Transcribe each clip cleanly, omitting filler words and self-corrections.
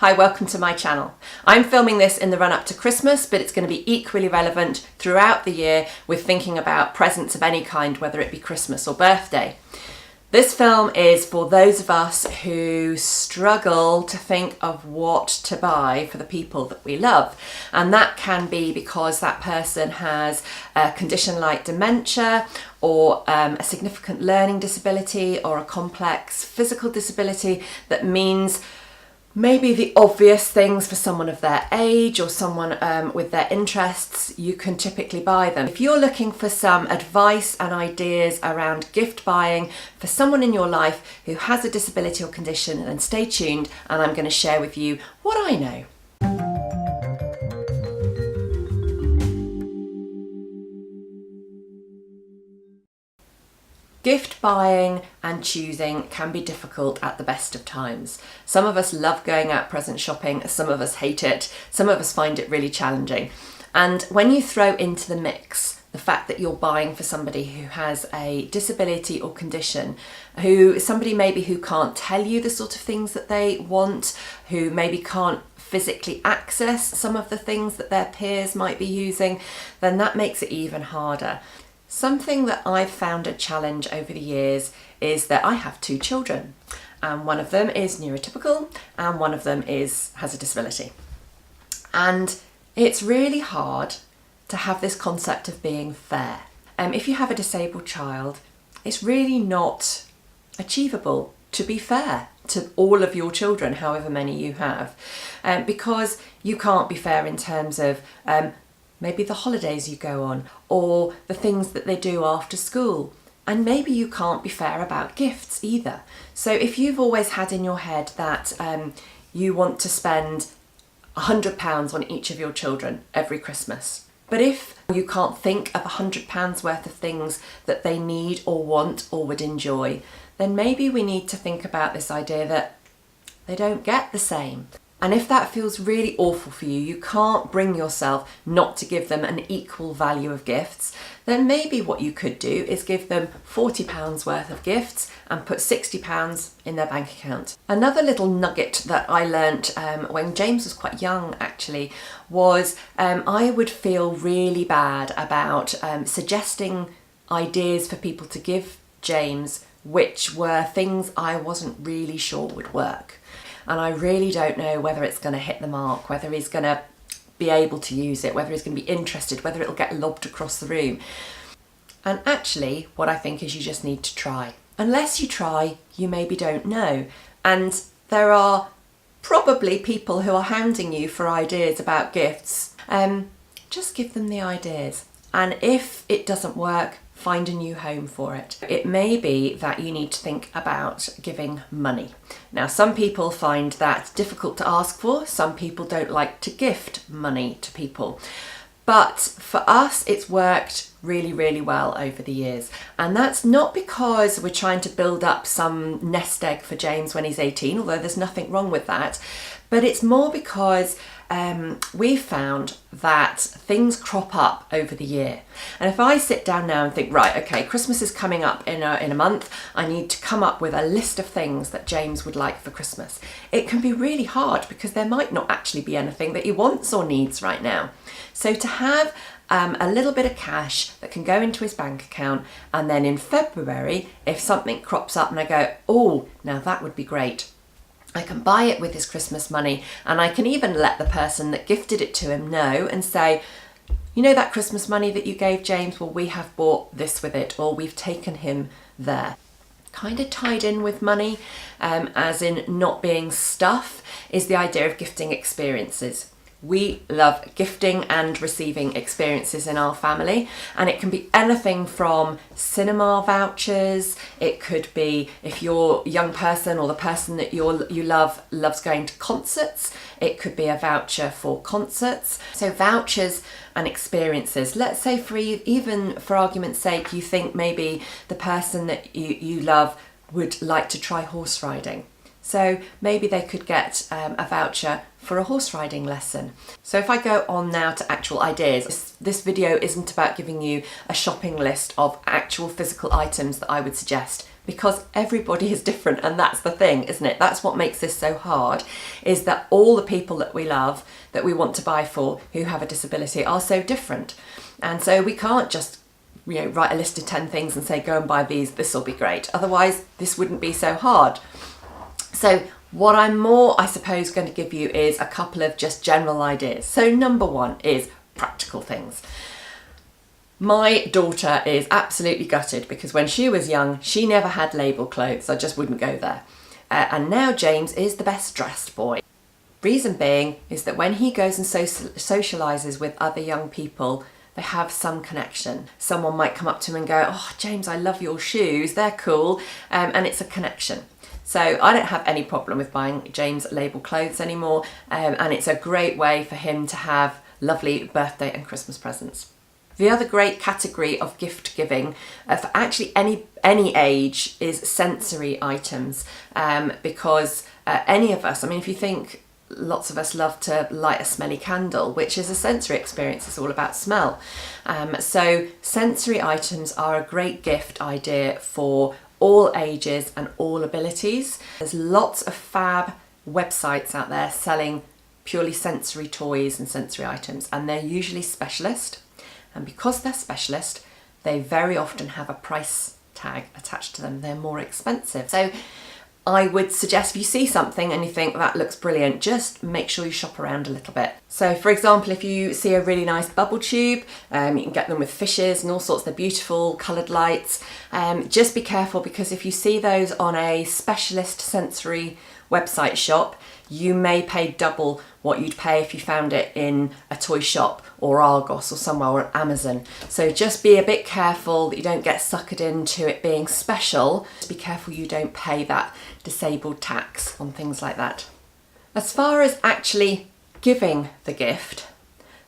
Hi, welcome to my channel. I'm filming this in the run up to Christmas, but it's going to be equally relevant throughout the year with thinking about presents of any kind, whether it be Christmas or birthday. This film is for those of us who struggle to think of what to buy for the people that we love. And that can be because that person has a condition like dementia, or a significant learning disability, or a complex physical disability that means maybe the obvious things for someone of their age or someone with their interests, you can typically buy them. If you're looking for some advice and ideas around gift buying for someone in your life who has a disability or condition, then stay tuned and I'm going to share with you what I know. Gift buying and choosing can be difficult at the best of times. Some of us love going out present shopping, some of us hate it, some of us find it really challenging. And when you throw into the mix the fact that you're buying for somebody who has a disability or condition, somebody maybe who can't tell you the sort of things that they want, who maybe can't physically access some of the things that their peers might be using, then that makes it even harder. Something that I've found a challenge over the years is that I have two children, and one of them is neurotypical and one of them has a disability. And it's really hard to have this concept of being fair. If you have a disabled child, it's really not achievable to be fair to all of your children, however many you have, because you can't be fair in terms of maybe the holidays you go on, or the things that they do after school. And maybe you can't be fair about gifts either. So if you've always had in your head that you want to spend £100 on each of your children every Christmas, but if you can't think of £100 worth of things that they need or want or would enjoy, then maybe we need to think about this idea that they don't get the same. And if that feels really awful for you, you can't bring yourself not to give them an equal value of gifts, then maybe what you could do is give them £40 worth of gifts and put £60 in their bank account. Another little nugget that I learnt when James was quite young actually was I would feel really bad about suggesting ideas for people to give James which were things I wasn't really sure would work. And I really don't know whether it's going to hit the mark, whether he's going to be able to use it, whether he's going to be interested, whether it'll get lobbed across the room. And actually, what I think is you just need to try. Unless you try, you maybe don't know. And there are probably people who are hounding you for ideas about gifts. Just give them the ideas. And if it doesn't work, find a new home for it. It may be that you need to think about giving money. Now, some people find that difficult to ask for. Some people don't like to gift money to people. But for us, it's worked really, really well over the years. And that's not because we're trying to build up some nest egg for James when he's 18, although there's nothing wrong with that. But it's more because we've found that things crop up over the year. And if I sit down now and think, right, okay, Christmas is coming up in a month, I need to come up with a list of things that James would like for Christmas. It can be really hard because there might not actually be anything that he wants or needs right now. So to have a little bit of cash that can go into his bank account, and then in February, if something crops up and I go, oh, now that would be great, I can buy it with his Christmas money, and I can even let the person that gifted it to him know and say, you know that Christmas money that you gave James? Well, we have bought this with it, or we've taken him there. Kind of tied in with money, as in not being stuff, is the idea of gifting experiences. We love gifting and receiving experiences in our family, and it can be anything from cinema vouchers. It could be if your young person or the person that you love loves going to concerts, it could be a voucher for concerts. So vouchers and experiences. Let's say even for argument's sake, you think maybe the person that you love would like to try horse riding. So maybe they could get a voucher for a horse riding lesson. So if I go on now to actual ideas, this video isn't about giving you a shopping list of actual physical items that I would suggest because everybody is different, and that's the thing, isn't it? That's what makes this so hard, is that all the people that we love, that we want to buy for, who have a disability, are so different. And so we can't just write a list of 10 things and say, go and buy these, this will be great. Otherwise, this wouldn't be so hard. So what I'm more, I suppose, going to give you is a couple of just general ideas. So number one is practical things. My daughter is absolutely gutted because when she was young, she never had label clothes. I just wouldn't go there. And now James is the best dressed boy. Reason being is that when he goes and socialises with other young people, they have some connection. Someone might come up to him and go, oh, James, I love your shoes, they're cool, and it's a connection. So I don't have any problem with buying James label clothes anymore, and it's a great way for him to have lovely birthday and Christmas presents. The other great category of gift giving for actually any age is sensory items, because any of us, I mean, if you think, lots of us love to light a smelly candle, which is a sensory experience. It's all about smell. So sensory items are a great gift idea for all ages and all abilities. There's lots of fab websites out there selling purely sensory toys and sensory items, and they're usually specialist. And because they're specialist, they very often have a price tag attached to them. They're more expensive. So I would suggest if you see something and you think that looks brilliant, just make sure you shop around a little bit. So for example, if you see a really nice bubble tube, you can get them with fishes and all sorts, they're beautiful coloured lights. Just be careful, because if you see those on a specialist sensory website shop, you may pay double what you'd pay if you found it in a toy shop or Argos or somewhere, or Amazon. So just be a bit careful that you don't get suckered into it being special. Just be careful you don't pay that disabled tax on things like that. As far as actually giving the gift,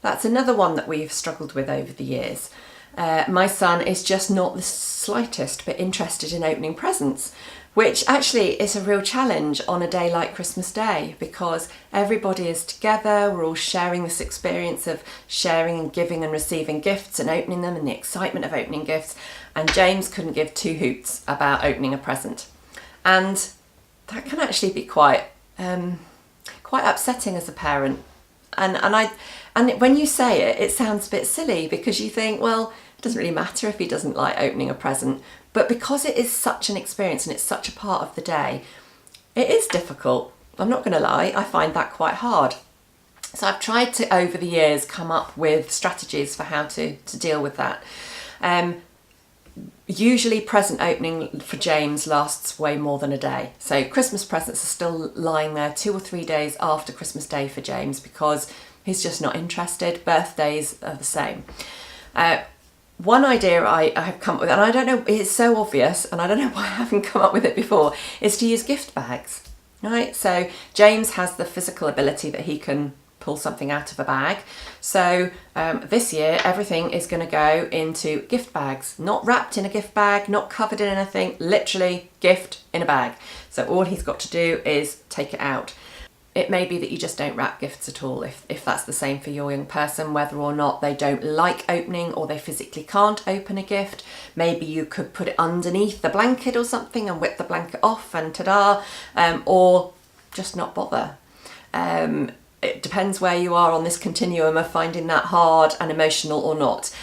that's another one that we've struggled with over the years. My son is just not the slightest bit interested in opening presents, which actually is a real challenge on a day like Christmas Day, because everybody is together, we're all sharing this experience of sharing and giving and receiving gifts and opening them and the excitement of opening gifts, and James couldn't give two hoots about opening a present. And that can actually be quite upsetting as a parent. And when you say it, it sounds a bit silly, because you think, well, it doesn't really matter if he doesn't like opening a present. But because it is such an experience and it's such a part of the day, it is difficult. I'm not going to lie, I find that quite hard. So I've tried to, over the years, come up with strategies for how to deal with that. Usually present opening for James lasts way more than a day. So Christmas presents are still lying there 2 or 3 days after Christmas Day for James, because he's just not interested. Birthdays are the same. One idea I have come up with, and I don't know, it's so obvious, and I don't know why I haven't come up with it before, is to use gift bags, right? So James has the physical ability that he can pull something out of a bag. So this year, everything is going to go into gift bags, not wrapped in a gift bag, not covered in anything, literally gift in a bag. So all he's got to do is take it out. It may be that you just don't wrap gifts at all, if that's the same for your young person, whether or not they don't like opening or they physically can't open a gift. Maybe you could put it underneath the blanket or something and whip the blanket off and ta-da, or just not bother. It depends where you are on this continuum of finding that hard and emotional or not.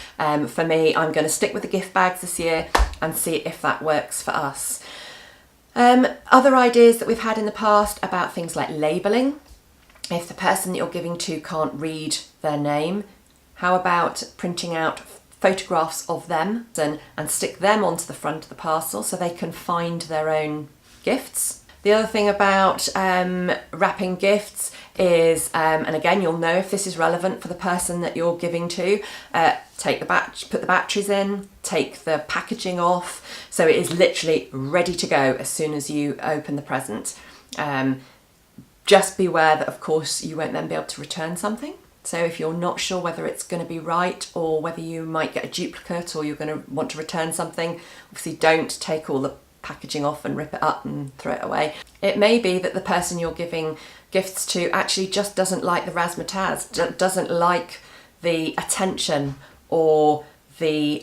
For me, I'm going to stick with the gift bags this year and see if that works for us. Other ideas that we've had in the past about things like labelling. If the person that you're giving to can't read their name, how about printing out photographs of them and stick them onto the front of the parcel so they can find their own gifts. The other thing about wrapping gifts is, and again, you'll know if this is relevant for the person that you're giving to, put the batteries in, take the packaging off, so it is literally ready to go as soon as you open the present. Just beware that, of course, you won't then be able to return something. So if you're not sure whether it's going to be right, or whether you might get a duplicate, or you're going to want to return something, obviously don't take all the packaging off and rip it up and throw it away. It may be that the person you're giving gifts to actually just doesn't like the razzmatazz, doesn't like the attention or the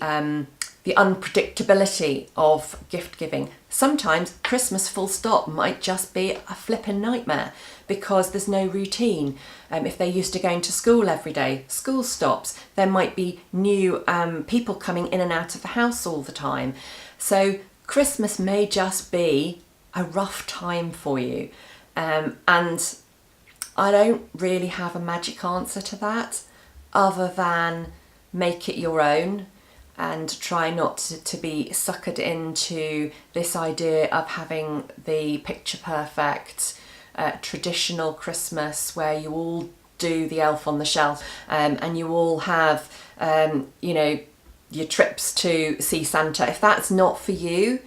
the unpredictability of gift giving. Sometimes Christmas full stop might just be a flipping nightmare because there's no routine. If they're used to going to school every day, school stops. There might be new people coming in and out of the house all the time. So Christmas may just be a rough time for you. And I don't really have a magic answer to that other than make it your own and try not to be suckered into this idea of having the picture perfect traditional Christmas where you all do the elf on the shelf and you all have your trips to see Santa. If that's not for you,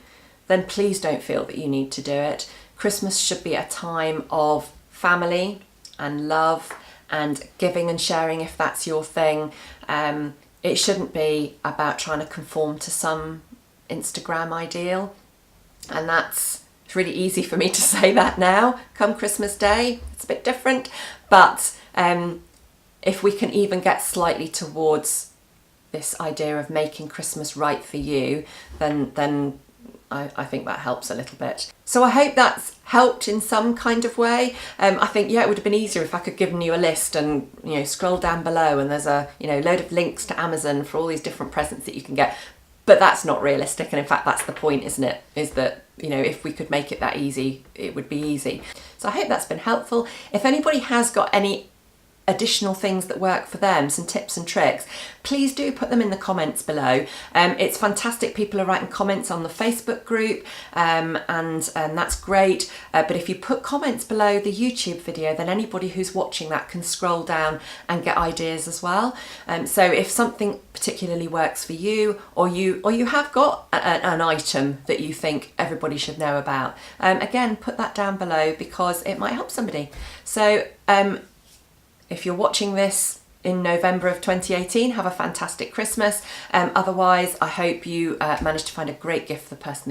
then please don't feel that you need to do it. Christmas should be a time of family and love and giving and sharing if that's your thing. It shouldn't be about trying to conform to some Instagram ideal. And it's really easy for me to say that now, come Christmas Day. It's a bit different. But if we can even get slightly towards this idea of making Christmas right for you, then I think that helps a little bit. So I hope that's helped in some kind of way. I think, it would have been easier if I could given you a list and, scroll down below and there's a, load of links to Amazon for all these different presents that you can get. But that's not realistic. And in fact, that's the point, isn't it? Is that, if we could make it that easy, it would be easy. So I hope that's been helpful. If anybody has got any additional things that work for them, some tips and tricks, please do put them in the comments below. It's fantastic people are writing comments on the Facebook group and that's great, but if you put comments below the YouTube video, then anybody who's watching that can scroll down and get ideas as well. So if something particularly works for you, or you have got an item that you think everybody should know about, again, put that down below because it might help somebody. So if you're watching this in November of 2018, have a fantastic Christmas. Otherwise, I hope you manage to find a great gift for the person